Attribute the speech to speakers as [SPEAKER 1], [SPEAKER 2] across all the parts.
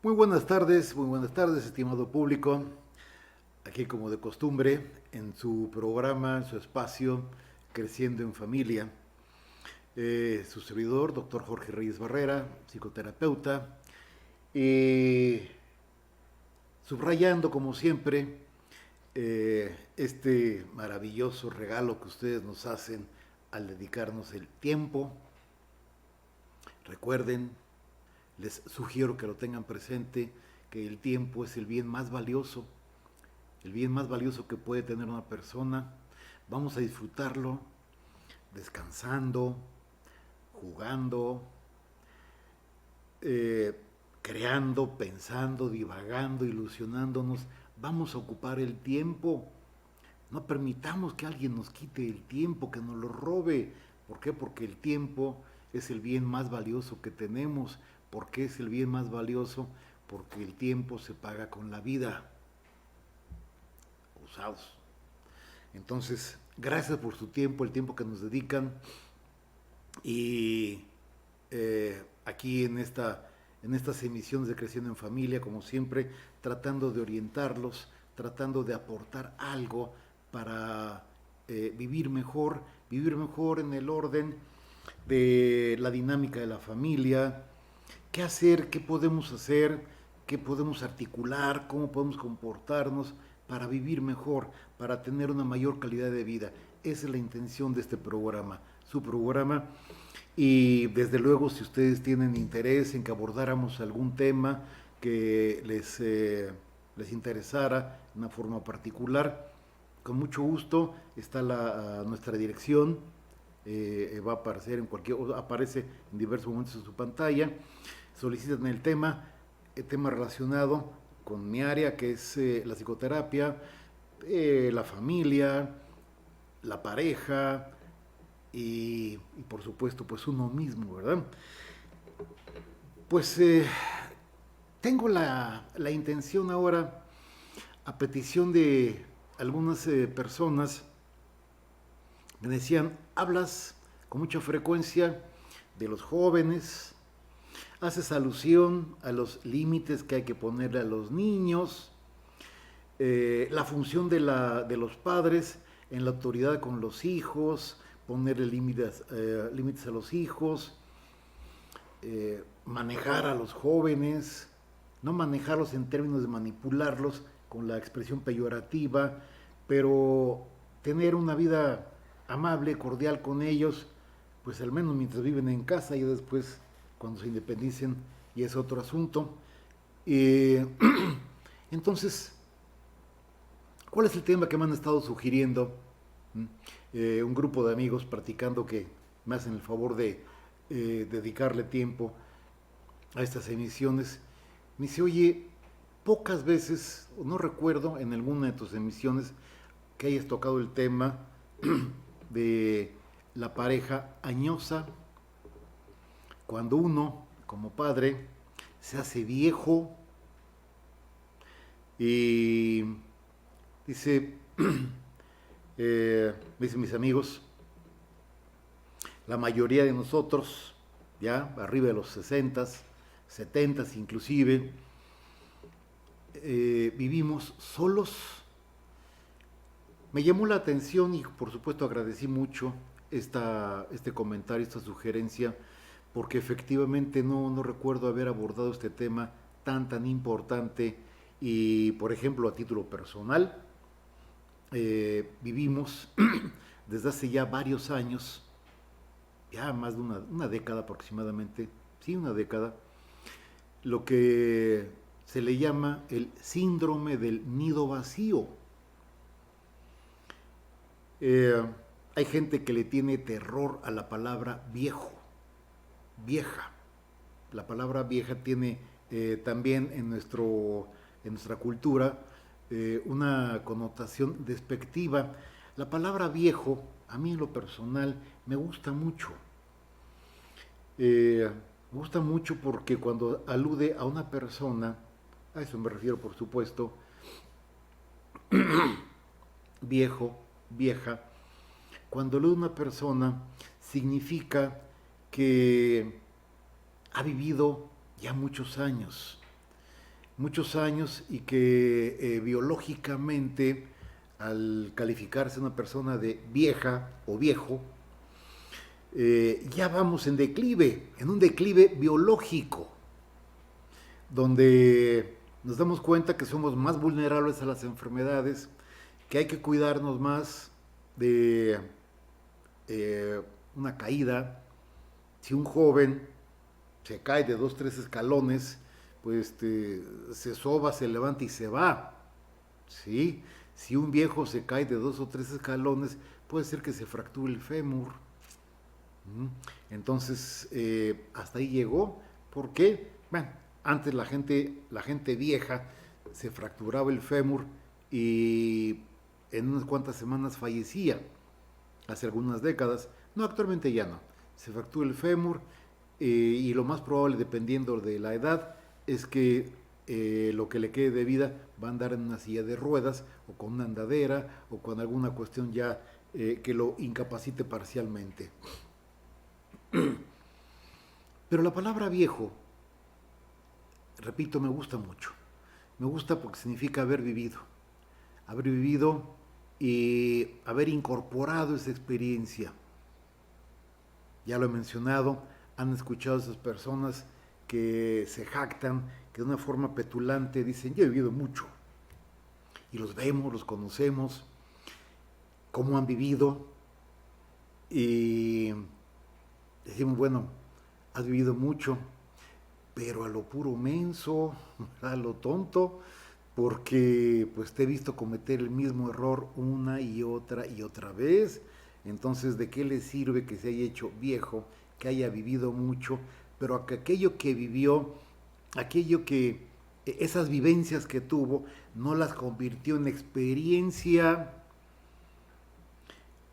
[SPEAKER 1] Muy buenas tardes, estimado público. Aquí como de costumbre, en su programa, en su espacio, Creciendo en Familia. Su servidor, doctor Jorge Reyes Barrera, psicoterapeuta, y subrayando como siempre este maravilloso regalo que ustedes nos hacen al dedicarnos el tiempo. Recuerden, les sugiero que lo tengan presente, que el tiempo es el bien más valioso que puede tener una persona. Vamos a disfrutarlo descansando, jugando, creando, pensando, divagando, ilusionándonos. Vamos a ocupar el tiempo. No permitamos que alguien nos quite el tiempo, que nos lo robe. ¿Por qué? Porque el tiempo es el bien más valioso que tenemos. ¿Por qué es el bien más valioso? Porque el tiempo se paga con la vida. Usados. Entonces, gracias por su tiempo, el tiempo que nos dedican. Y aquí en estas emisiones de Creciendo en Familia, como siempre, tratando de orientarlos, tratando de aportar algo para vivir mejor en el orden de la dinámica de la familia, qué hacer, qué podemos hacer, qué podemos articular, cómo podemos comportarnos para vivir mejor, para tener una mayor calidad de vida. Esa es la intención de este programa, su programa. Y desde luego, si ustedes tienen interés en que abordáramos algún tema que les interesara de una forma particular, con mucho gusto está nuestra dirección. Va a aparecer aparece en diversos momentos en su pantalla. Solicitan el tema relacionado con mi área, que es la psicoterapia, la familia, la pareja y por supuesto pues uno mismo, ¿verdad? Pues tengo la intención ahora, a petición de algunas personas, me decían: hablas con mucha frecuencia de los jóvenes, haces alusión a los límites que hay que ponerle a los niños, la función de los padres en la autoridad con los hijos, ponerle límites a los hijos, manejar a los jóvenes, no manejarlos en términos de manipularlos con la expresión peyorativa, pero tener una vida amable, cordial con ellos, pues al menos mientras viven en casa, y después cuando se independicen y es otro asunto. Entonces, ¿cuál es el tema que me han estado sugiriendo? Un grupo de amigos practicando que me hacen el favor de dedicarle tiempo a estas emisiones. Me dice: oye, pocas veces, no recuerdo en alguna de tus emisiones que hayas tocado el tema de la pareja añosa, cuando uno, como padre, se hace viejo. Y dice, dicen mis amigos, la mayoría de nosotros, ya arriba de los 60, 70 inclusive, vivimos solos. Me llamó la atención y por supuesto agradecí mucho este comentario, esta sugerencia, porque efectivamente no recuerdo haber abordado este tema tan importante. Y por ejemplo, a título personal, vivimos desde hace ya varios años, ya más de una década aproximadamente, sí, una década, lo que se le llama el síndrome del nido vacío. Hay gente que le tiene terror a la palabra viejo, vieja. La palabra vieja tiene también en nuestra cultura una connotación despectiva. La palabra viejo, a mí en lo personal, me gusta mucho. Me gusta mucho porque cuando alude a una persona, a eso me refiero por supuesto, viejo, vieja, cuando alude a una persona significa que ha vivido ya muchos años, muchos años y que biológicamente, al calificarse una persona de vieja o viejo, ya vamos en declive, en un declive biológico, donde nos damos cuenta que somos más vulnerables a las enfermedades, que hay que cuidarnos más de una caída. Si un joven se cae de 2, 3 escalones, pues se soba, se levanta y se va. ¿Sí? Si un viejo se cae de 2 o 3 escalones, puede ser que se fracture el fémur. Entonces, hasta ahí llegó. ¿Por qué? Bueno, antes la gente vieja se fracturaba el fémur y en unas cuantas semanas fallecía. Hace algunas décadas. No, actualmente ya no. Se fractura el fémur y lo más probable, dependiendo de la edad, es que lo que le quede de vida va a andar en una silla de ruedas o con una andadera o con alguna cuestión ya que lo incapacite parcialmente. Pero la palabra viejo, repito, me gusta mucho. Me gusta porque significa haber vivido. Haber vivido y haber incorporado esa experiencia. Ya lo he mencionado, han escuchado a esas personas que se jactan, que de una forma petulante dicen, yo he vivido mucho. Y los vemos, los conocemos, cómo han vivido. Y decimos, bueno, has vivido mucho, pero a lo puro menso, a lo tonto, porque pues te he visto cometer el mismo error una y otra vez. Entonces, ¿de qué le sirve que se haya hecho viejo, que haya vivido mucho, pero aquello que vivió, esas vivencias que tuvo, no las convirtió en experiencia?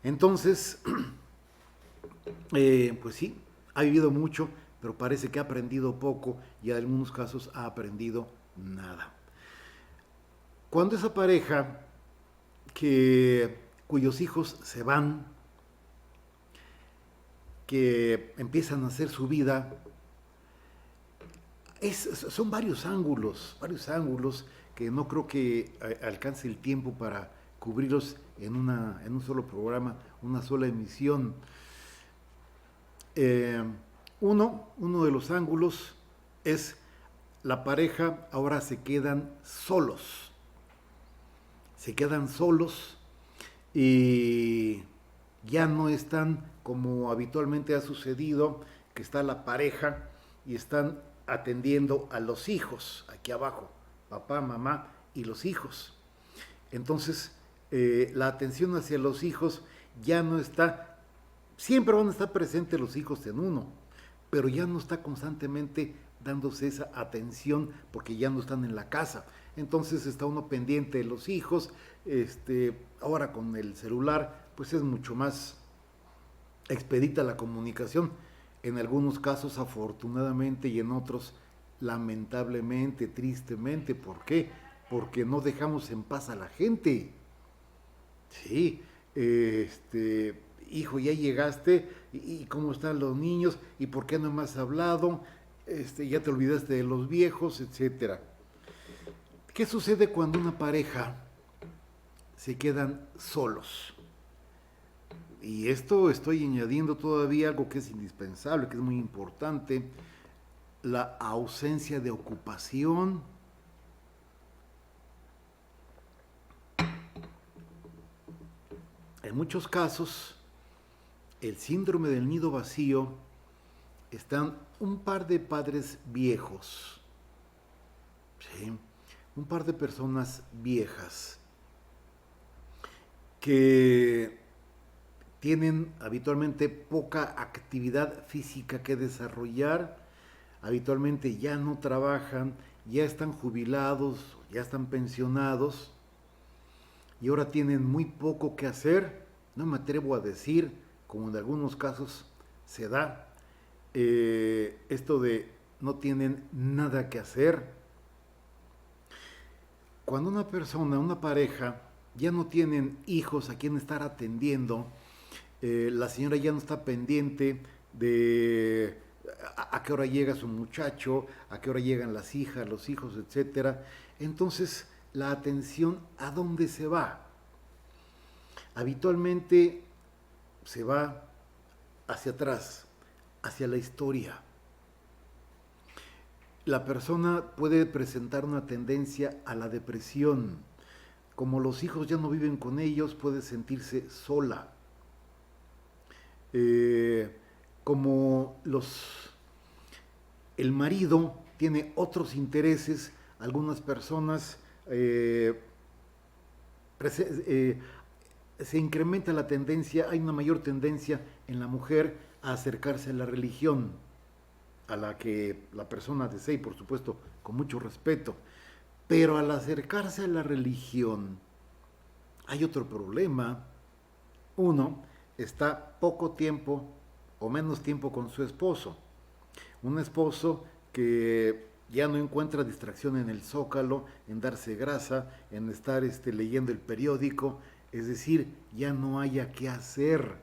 [SPEAKER 1] Entonces, pues sí, ha vivido mucho, pero parece que ha aprendido poco y en algunos casos ha aprendido nada. Cuando esa pareja cuyos hijos se van, que empiezan a hacer su vida, son varios ángulos que no creo que alcance el tiempo para cubrirlos en un solo programa, una sola emisión. Uno de los ángulos es la pareja ahora se quedan solos y ya no están como habitualmente ha sucedido, que está la pareja y están atendiendo a los hijos, aquí abajo, papá, mamá y los hijos. Entonces, la atención hacia los hijos ya no está, siempre van a estar presentes los hijos en uno, pero ya no está constantemente dándose esa atención porque ya no están en la casa. Entonces está uno pendiente de los hijos. Ahora con el celular pues es mucho más expedita la comunicación, en algunos casos afortunadamente y en otros lamentablemente, tristemente. ¿Por qué? Porque no dejamos en paz a la gente. Sí, hijo, ya llegaste, y cómo están los niños, y por qué no me has hablado, ya te olvidaste de los viejos, etcétera. ¿Qué sucede cuando una pareja se quedan solos? Y esto estoy añadiendo todavía algo que es indispensable, que es muy importante: la ausencia de ocupación. En muchos casos, el síndrome del nido vacío están un par de padres viejos, ¿sí? Un par de personas viejas que tienen habitualmente poca actividad física que desarrollar, habitualmente ya no trabajan, ya están jubilados, ya están pensionados y ahora tienen muy poco que hacer. No me atrevo a decir, como en algunos casos se da, esto de no tienen nada que hacer. Cuando una persona, una pareja, ya no tienen hijos a quien estar atendiendo, la señora ya no está pendiente de a qué hora llega su muchacho, a qué hora llegan las hijas, los hijos, etcétera. Entonces, la atención, ¿a dónde se va? Habitualmente se va hacia atrás, hacia la historia. La persona puede presentar una tendencia a la depresión. Como los hijos ya no viven con ellos, puede sentirse sola. Como el marido tiene otros intereses, algunas personas se incrementa la tendencia, hay una mayor tendencia en la mujer a acercarse a la religión, a la que la persona desee, por supuesto, con mucho respeto. Pero al acercarse a la religión, hay otro problema. Uno, está poco tiempo o menos tiempo con su esposo. Un esposo que ya no encuentra distracción en el zócalo, en darse grasa, en estar leyendo el periódico, es decir, ya no haya qué hacer.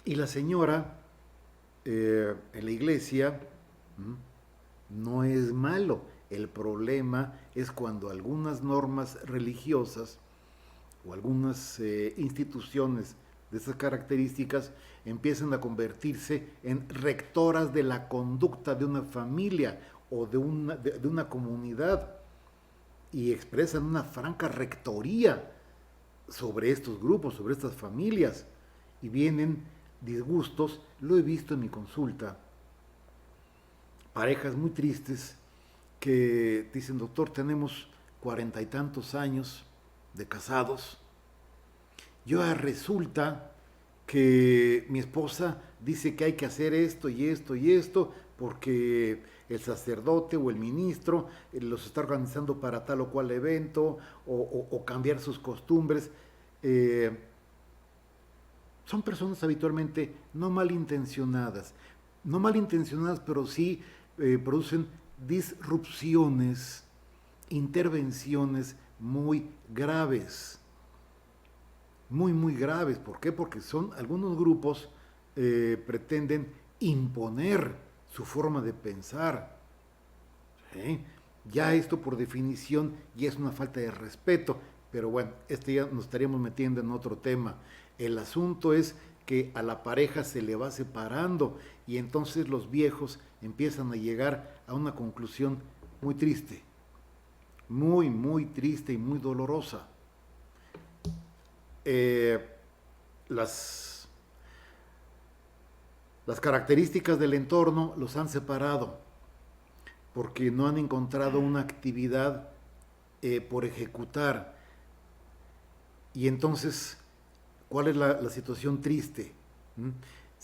[SPEAKER 1] Y la señora en la iglesia no es malo. El problema es cuando algunas normas religiosas o algunas instituciones de esas características empiezan a convertirse en rectoras de la conducta de una familia o de una comunidad y expresan una franca rectoría sobre estos grupos, sobre estas familias, y vienen disgustos. Lo he visto en mi consulta, parejas muy tristes que dicen: doctor, tenemos 40 y tantos años de casados, yo resulta que mi esposa dice que hay que hacer esto y esto y esto porque el sacerdote o el ministro los está organizando para tal o cual evento o cambiar sus costumbres. Son personas habitualmente no malintencionadas, pero sí producen disrupciones, intervenciones muy graves. Muy, muy graves. ¿Por qué? Porque algunos grupos pretenden imponer su forma de pensar. ¿Sí? Ya esto por definición ya es una falta de respeto, pero bueno, ya nos estaríamos metiendo en otro tema. El asunto es que a la pareja se le va separando y entonces los viejos empiezan a llegar a una conclusión muy triste, muy, muy triste y muy dolorosa. Las características del entorno los han separado porque no han encontrado una actividad por ejecutar. Y entonces, ¿cuál es la situación triste?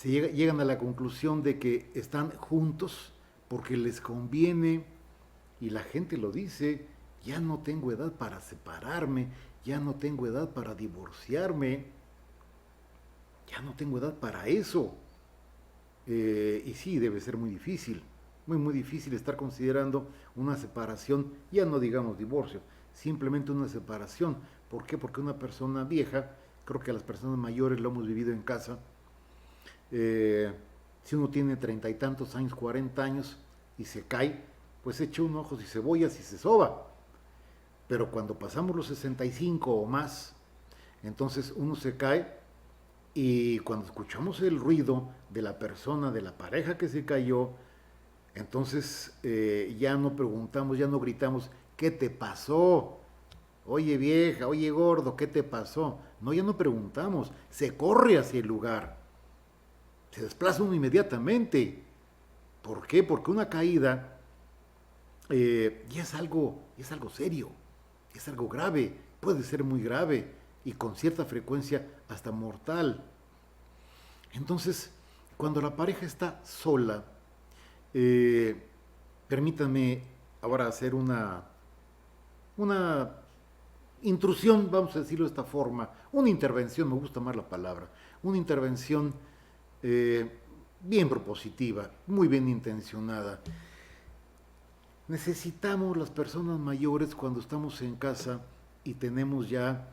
[SPEAKER 1] Llegan a la conclusión de que están juntos porque les conviene, y la gente lo dice: ya no tengo edad para separarme, ya no tengo edad para divorciarme, ya no tengo edad para eso. Y sí, debe ser muy difícil, muy, muy difícil estar considerando una separación, ya no digamos divorcio, simplemente una separación. ¿Por qué? Porque una persona vieja, creo que a las personas mayores lo hemos vivido en casa, si uno tiene 30 y tantos años, 40 años, y se cae, pues echa un ojos y cebollas y se soba. Pero cuando pasamos los 65 o más, entonces uno se cae y cuando escuchamos el ruido de la persona, de la pareja que se cayó, entonces ya no preguntamos, ya no gritamos: ¿qué te pasó? Oye vieja, oye gordo, ¿qué te pasó? No, ya no preguntamos, se corre hacia el lugar, se desplaza uno inmediatamente. ¿Por qué? Porque una caída ya es algo serio, es algo grave, puede ser muy grave y con cierta frecuencia hasta mortal. Entonces, cuando la pareja está sola, permítanme ahora hacer una intrusión, vamos a decirlo de esta forma, una intervención, me gusta más la palabra, una intervención bien propositiva, muy bien intencionada. Necesitamos las personas mayores, cuando estamos en casa y tenemos ya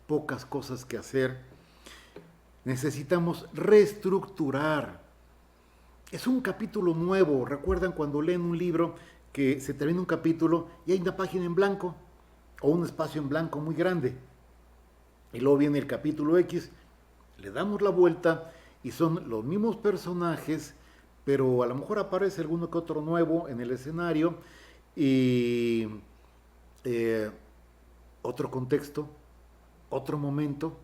[SPEAKER 1] pocas cosas que hacer, necesitamos reestructurar Es un capítulo nuevo. ¿Recuerdan cuando leen un libro que se termina un capítulo y hay una página en blanco o un espacio en blanco muy grande? Y luego viene el capítulo X, le damos la vuelta y son los mismos personajes, pero a lo mejor aparece alguno que otro nuevo en el escenario y eh, otro contexto, otro momento.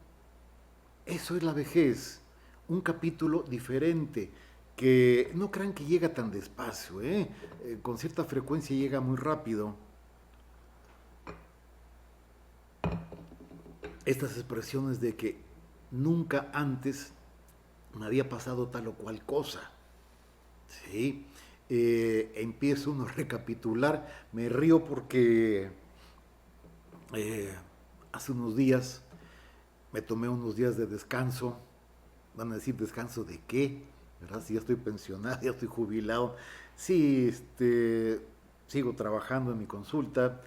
[SPEAKER 1] Eso es la vejez, un capítulo diferente, que no crean que llega tan despacio, con cierta frecuencia llega muy rápido. Estas expresiones de que nunca antes me había pasado tal o cual cosa, ¿sí? Empiezo uno a recapitular, me río porque hace unos días me tomé unos días de descanso. Van a decir, ¿descanso de qué? ¿Verdad? Si ya estoy pensionado, ya estoy jubilado. Sí, sigo trabajando en mi consulta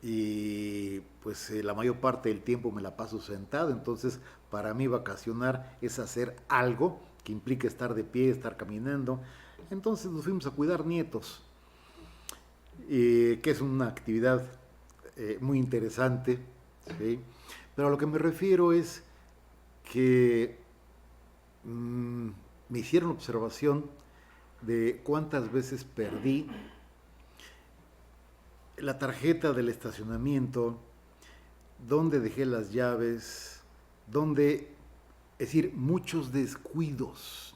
[SPEAKER 1] y pues la mayor parte del tiempo me la paso sentado. Entonces, para mí vacacionar es hacer algo que implique estar de pie, estar caminando. Entonces nos fuimos a cuidar nietos, que es una actividad muy interesante, ¿sí? Pero a lo que me refiero es que me hicieron observación de cuántas veces perdí la tarjeta del estacionamiento, dónde dejé las llaves, dónde, es decir, muchos descuidos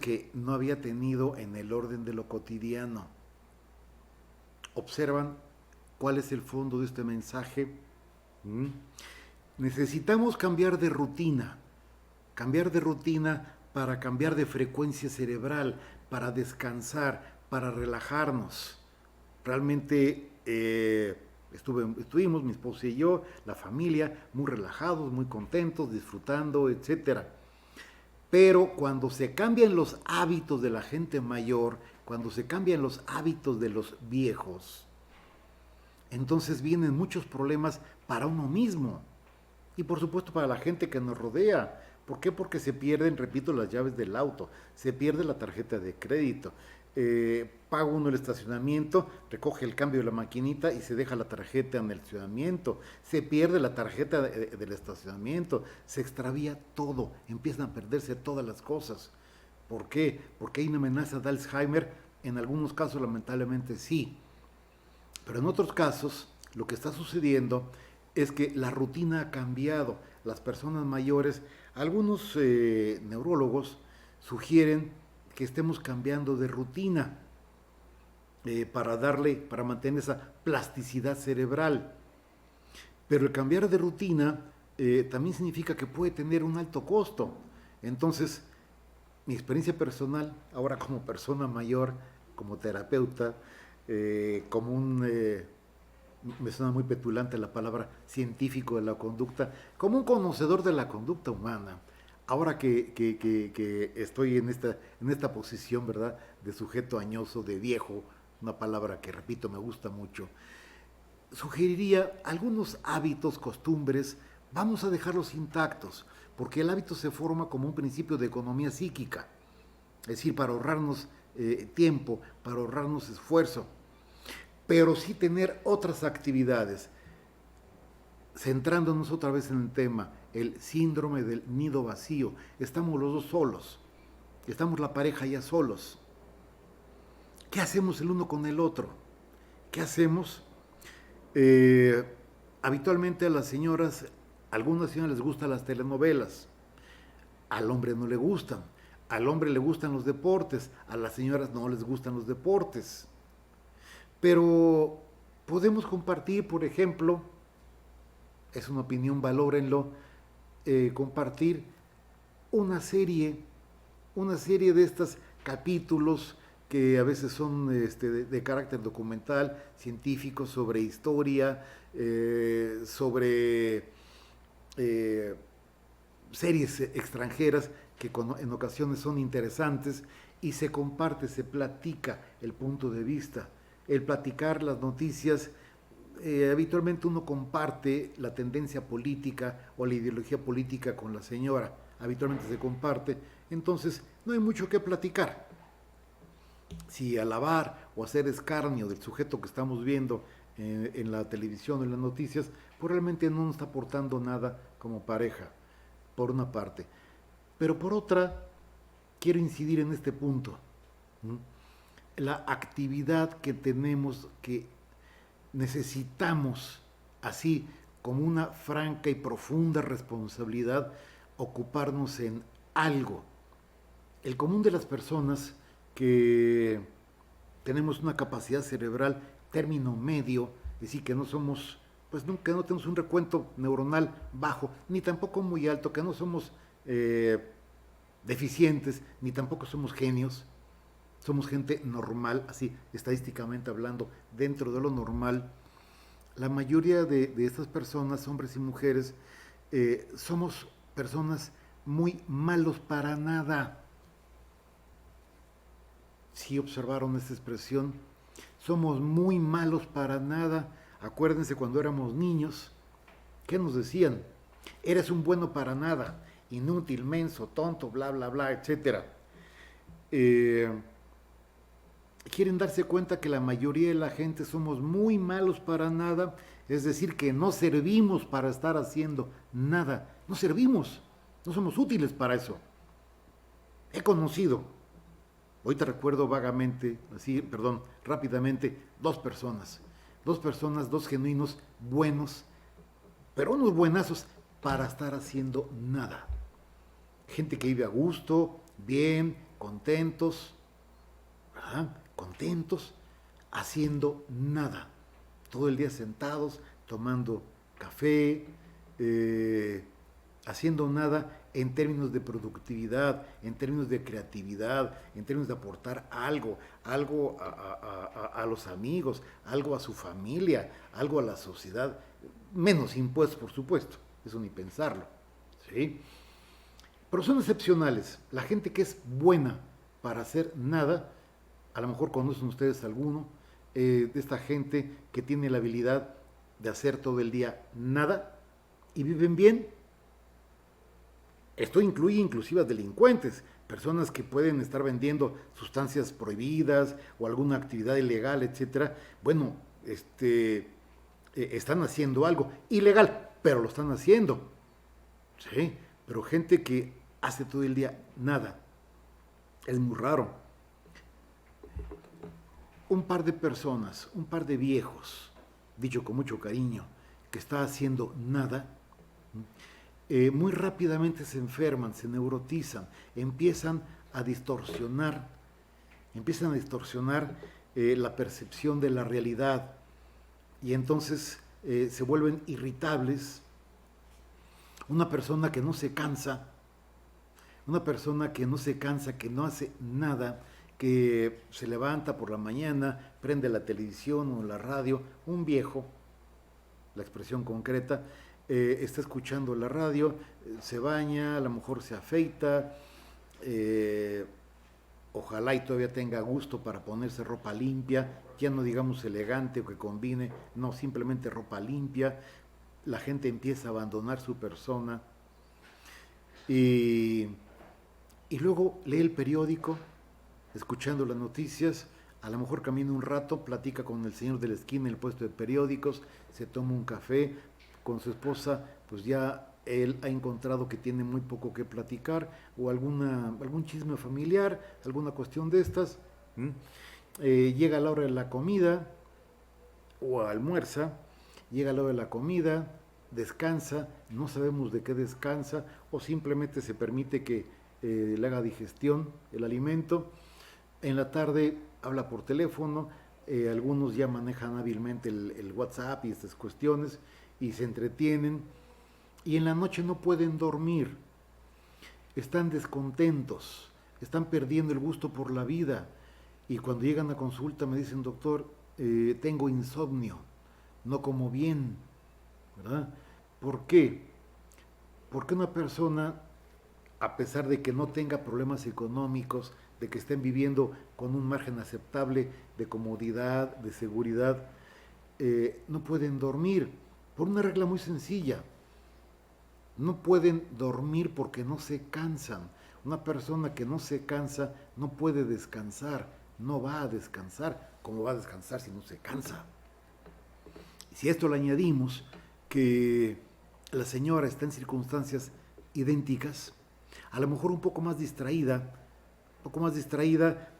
[SPEAKER 1] que no había tenido en el orden de lo cotidiano. ¿Observan cuál es el fondo de este mensaje? Necesitamos cambiar de rutina para cambiar de frecuencia cerebral, para descansar, para relajarnos. Realmente estuvimos, mi esposa y yo, la familia, muy relajados, muy contentos, disfrutando, etcétera. Pero cuando se cambian los hábitos de la gente mayor, cuando se cambian los hábitos de los viejos, entonces vienen muchos problemas para uno mismo y por supuesto para la gente que nos rodea. ¿Por qué? Porque se pierden, repito, las llaves del auto, se pierde la tarjeta de crédito, paga uno el estacionamiento, recoge el cambio de la maquinita y se deja la tarjeta en el estacionamiento, se pierde la tarjeta del estacionamiento, se extravía todo, empiezan a perderse todas las cosas. ¿Por qué? Porque hay una amenaza de Alzheimer, en algunos casos lamentablemente sí, pero en otros casos lo que está sucediendo es que la rutina ha cambiado. Las personas mayores, algunos neurólogos sugieren que estemos cambiando de rutina para mantener esa plasticidad cerebral. Pero el cambiar de rutina también significa que puede tener un alto costo. Entonces, mi experiencia personal, ahora como persona mayor, como terapeuta, como me suena muy petulante la palabra científico de la conducta, como un conocedor de la conducta humana, ahora que estoy en esta posición, ¿verdad?, de sujeto añoso, de viejo, una palabra que, repito, me gusta mucho, sugeriría algunos hábitos, costumbres, vamos a dejarlos intactos, porque el hábito se forma como un principio de economía psíquica, es decir, para ahorrarnos tiempo, para ahorrarnos esfuerzo, pero sí tener otras actividades, centrándonos otra vez en el tema, el síndrome del nido vacío. Estamos los dos solos, estamos la pareja ya solos. ¿Qué hacemos el uno con el otro? ¿Qué hacemos? Habitualmente a las señoras, a algunas señoras les gustan las telenovelas, al hombre no le gustan, al hombre le gustan los deportes, a las señoras no les gustan los deportes. Pero podemos compartir, por ejemplo, es una opinión, valórenlo, compartir una serie de estos capítulos que a veces son de carácter documental, científico, sobre historia, sobre series extranjeras que en ocasiones son interesantes y se comparte, se platica el punto de vista. El platicar las noticias, habitualmente uno comparte la tendencia política o la ideología política con la señora. habitualmente se comparte, entonces no hay mucho que platicar. Si alabar o hacer escarnio del sujeto que estamos viendo en la televisión o en las noticias, pues realmente no nos está aportando nada como pareja, por una parte. Pero por otra, quiero incidir en este punto. La actividad que tenemos, que necesitamos, así como una franca y profunda responsabilidad, ocuparnos en algo. El común de las personas que tenemos una capacidad cerebral término medio, es decir, que no somos, pues que no tenemos un recuento neuronal bajo, ni tampoco muy alto, que no somos deficientes, ni tampoco somos genios, somos gente normal, así estadísticamente hablando, dentro de lo normal. La mayoría de estas personas, hombres y mujeres, somos personas muy malos para nada. ¿Sí observaron esta expresión? Somos muy malos para nada. Acuérdense cuando éramos niños, ¿qué nos decían? Eres un bueno para nada, inútil, menso, tonto, bla, bla, bla, etcétera. Quieren darse cuenta que la mayoría de la gente somos muy malos para nada, es decir, que no servimos para estar haciendo nada, no servimos, no somos útiles para eso. He conocido, hoy te recuerdo vagamente, rápidamente, dos personas, dos genuinos buenos, pero unos buenazos para estar haciendo nada. Gente que vive a gusto, bien, contentos, ¿verdad? Contentos, haciendo nada, todo el día sentados, tomando café, haciendo nada en términos de productividad, en términos de creatividad, en términos de aportar algo a los amigos, algo a su familia, algo a la sociedad, menos impuestos, por supuesto, eso ni pensarlo, ¿sí? Pero son excepcionales, la gente que es buena para hacer nada. A lo mejor conocen ustedes alguno de esta gente que tiene la habilidad de hacer todo el día nada y viven bien. Esto incluye inclusive a delincuentes, personas que pueden estar vendiendo sustancias prohibidas o alguna actividad ilegal, etcétera. Bueno, están haciendo algo ilegal, pero lo están haciendo. Sí, pero gente que hace todo el día nada. Es muy raro. Un par de personas, un par de viejos, dicho con mucho cariño, que está haciendo nada, muy rápidamente se enferman, se neurotizan, empiezan a distorsionar la percepción de la realidad y entonces se vuelven irritables. Una persona que no se cansa, que no hace nada, que se levanta por la mañana, prende la televisión o la radio, un viejo, la expresión concreta, está escuchando la radio, se baña, a lo mejor se afeita, ojalá y todavía tenga gusto para ponerse ropa limpia, ya no digamos elegante o que combine, no, simplemente ropa limpia. La gente empieza a abandonar su persona y luego lee el periódico, escuchando las noticias, a lo mejor camina un rato, platica con el señor de la esquina en el puesto de periódicos, se toma un café con su esposa, pues ya él ha encontrado que tiene muy poco que platicar, o algún chisme familiar, alguna cuestión de estas. Llega la hora de la comida, o almuerza, llega la hora de la comida, descansa, no sabemos de qué descansa, o simplemente se permite que le haga digestión el alimento. En la tarde habla por teléfono, algunos ya manejan hábilmente el WhatsApp y estas cuestiones y se entretienen, y en la noche no pueden dormir, están descontentos, están perdiendo el gusto por la vida, y cuando llegan a consulta me dicen: doctor, tengo insomnio, no como bien, ¿verdad? ¿Por qué? Porque una persona, a pesar de que no tenga problemas económicos, de que estén viviendo con un margen aceptable de comodidad, de seguridad, no pueden dormir por una regla muy sencilla. no pueden dormir porque no se cansan. Una persona que no se cansa no puede descansar, no va a descansar. ¿Cómo va a descansar si no se cansa? Y si a esto le añadimos que la señora está en circunstancias idénticas, a lo mejor un poco más distraída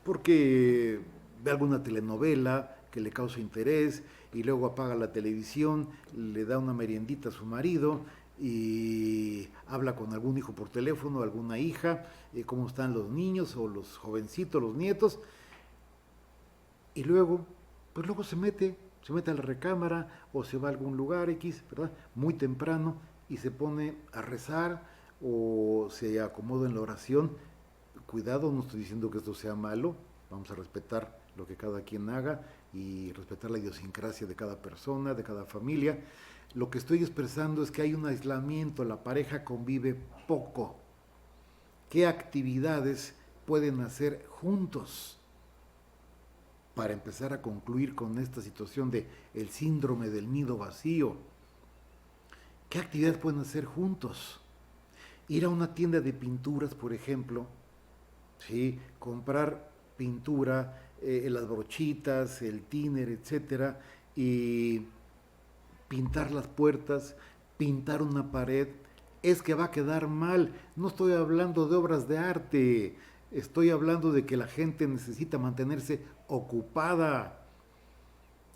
[SPEAKER 1] porque ve alguna telenovela que le causa interés y luego apaga la televisión, le da una meriendita a su marido y habla con algún hijo por teléfono, alguna hija, cómo están los niños o los jovencitos, los nietos, y luego, pues luego se mete a la recámara o se va a algún lugar X, ¿verdad? Muy temprano y se pone a rezar o se acomoda en la oración. Cuidado, no estoy diciendo que esto sea malo, vamos a respetar lo que cada quien haga y respetar la idiosincrasia de cada persona, de cada familia. Lo que estoy expresando es que hay un aislamiento, la pareja convive poco. ¿Qué actividades pueden hacer juntos para empezar a concluir con esta situación de el síndrome del nido vacío? ¿Qué actividades pueden hacer juntos? Ir a una tienda de pinturas, por ejemplo, ¿sí? Comprar pintura, las brochitas, el thinner, etcétera, y pintar las puertas, pintar una pared. Es que va a quedar mal. No estoy hablando de obras de arte, estoy hablando de que la gente necesita mantenerse ocupada.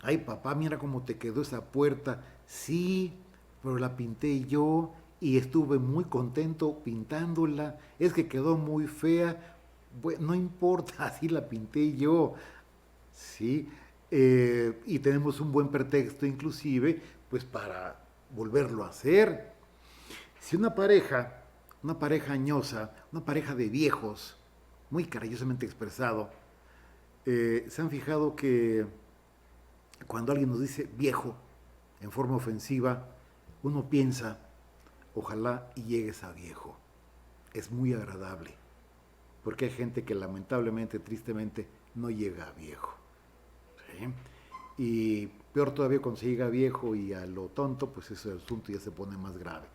[SPEAKER 1] Ay, papá, mira cómo te quedó esa puerta. Sí, pero la pinté yo y estuve muy contento pintándola. Es que quedó muy fea. Bueno, no importa, así la pinté yo. Sí, y tenemos un buen pretexto inclusive, pues para volverlo a hacer. Si una pareja añosa, una pareja de viejos, muy cariñosamente expresado, se han fijado que cuando alguien nos dice viejo en forma ofensiva, uno piensa, ojalá y llegues a viejo. Es muy agradable, porque hay gente que lamentablemente, tristemente, no llega a viejo. ¿Sí? Y peor todavía cuando se llega a viejo y a lo tonto, pues ese asunto ya se pone más grave.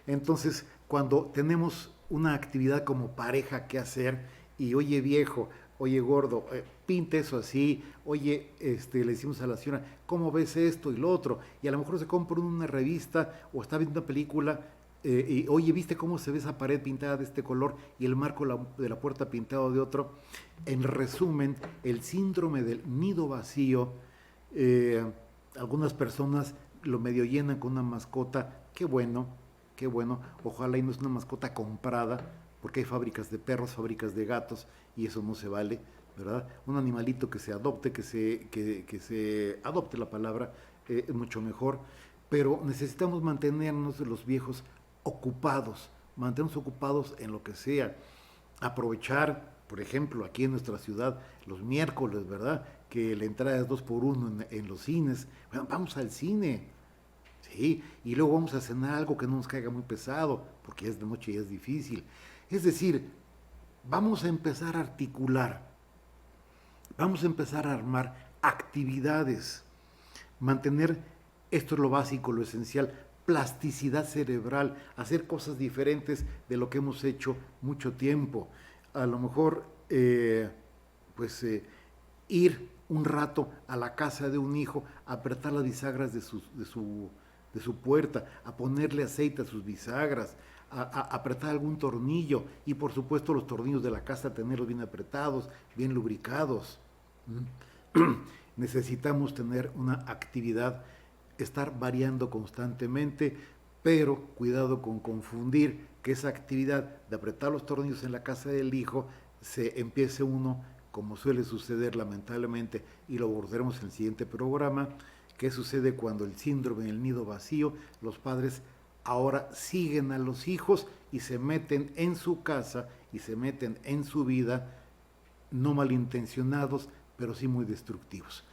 [SPEAKER 1] Entonces, cuando tenemos una actividad como pareja que hacer y oye viejo, oye gordo, pinta eso así, oye, le decimos a la señora, ¿cómo ves esto y lo otro? Y a lo mejor se compra una revista o está viendo una película y oye, ¿viste cómo se ve esa pared pintada de este color y el marco de la puerta pintado de otro? En resumen, el síndrome del nido vacío, eh, algunas personas lo medio llenan con una mascota, qué bueno, ojalá y no es una mascota comprada, porque hay fábricas de perros, fábricas de gatos, y eso no se vale, ¿verdad? Un animalito que se adopte, que se adopte la palabra, es mucho mejor, pero necesitamos mantenernos los viejos ocupados, mantenernos ocupados en lo que sea, aprovechar, por ejemplo, aquí en nuestra ciudad, los miércoles, ¿verdad? Que la entrada es 2 por 1 en los cines. Bueno, vamos al cine, ¿sí? Y luego vamos a cenar algo que no nos caiga muy pesado, porque ya es de noche y es difícil. Es decir, vamos a empezar a articular, vamos a empezar a armar actividades, mantener, esto es lo básico, lo esencial, plasticidad cerebral, hacer cosas diferentes de lo que hemos hecho mucho tiempo. A lo mejor, pues, ir un rato a la casa de un hijo, a apretar las bisagras de su puerta, a ponerle aceite a sus bisagras, a apretar algún tornillo y por supuesto los tornillos de la casa tenerlos bien apretados, bien lubricados. Necesitamos tener una actividad, estar variando constantemente, pero cuidado con confundir que esa actividad de apretar los tornillos en la casa del hijo se empiece uno, como suele suceder lamentablemente, y lo abordaremos en el siguiente programa, qué sucede cuando el síndrome del nido vacío, los padres ahora siguen a los hijos y se meten en su casa y se meten en su vida, no malintencionados, pero sí muy destructivos.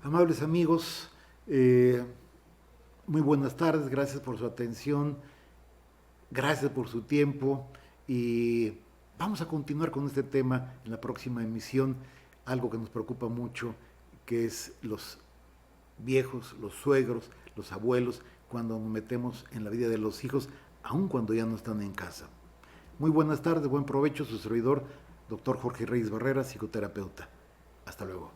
[SPEAKER 1] Amables amigos, muy buenas tardes, gracias por su atención, gracias por su tiempo y vamos a continuar con este tema en la próxima emisión, algo que nos preocupa mucho, que es los viejos, los suegros, los abuelos, cuando nos metemos en la vida de los hijos aun cuando ya no están en casa. Muy buenas tardes, buen provecho, su servidor, doctor Jorge Reyes Barrera, psicoterapeuta. Hasta luego.